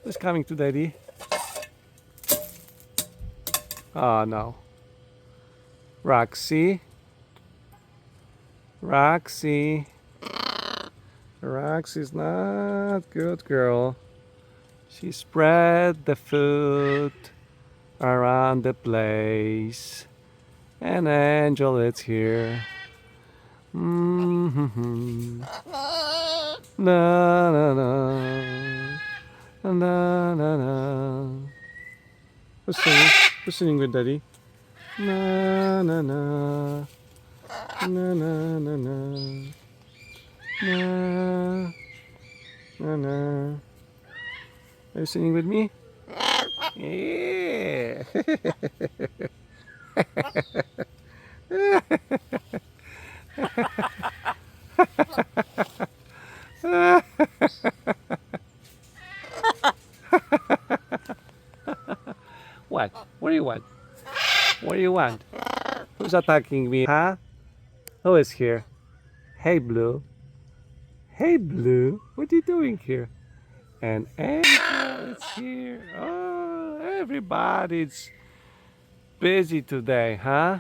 Who's coming to daddy? Oh no. Roxy. Roxy. Roxy's not good girl. She spread the food around the place. And Angel is here. Mm-hmm. Na na na. Na na na. Who's singing? Who's singing with daddy? Na na na. Na na na na. Na na na. Are you singing with me? Yeah. What? What do you want? What do you want? Who's attacking me? Huh? Who is here? Hey, Blue. Hey, Blue. What are you doing here? And Angel is here. Oh, everybody's busy today, huh?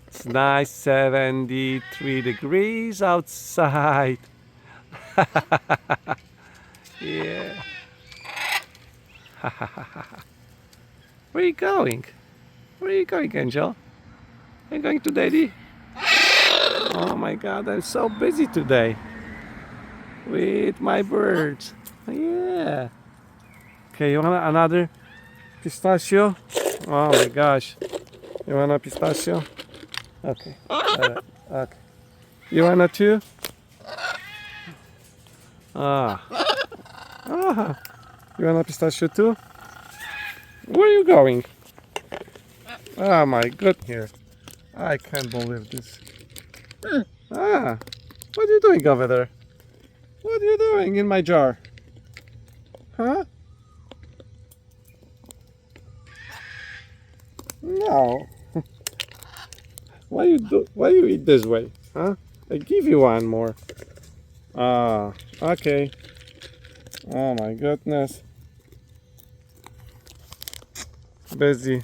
It's nice 73 degrees outside. Yeah. Where are you going? Where are you going, Angel? Are you going to daddy? Oh my god, I'm so busy today with my birds. Yeah. Okay, you want another pistachio? Oh my gosh. You want a pistachio? Okay. Alright. Okay. You want a two? Ah. Ah. You want a pistachio too? Where are you going? Oh my god, here. I can't believe this. Ah. What are you doing over there? What are you doing in my jar? Huh? No. Why you eat this way? Huh? I give you one more. Ah, okay. Oh my goodness. Busy.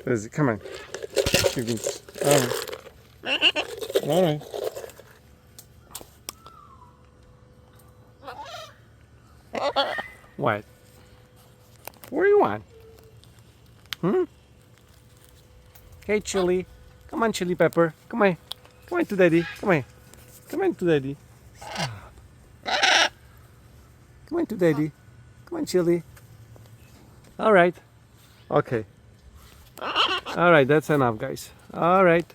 Busy. Come on. Give me. Alright. Alright. What? Where do you want? Hmm? Hey, Chili. Come on, Chili Pepper. Come on. Come on to daddy. Come on. Come on to daddy. Come on to daddy. Come on, Chili. All right. Okay. All right, that's enough, guys. All right.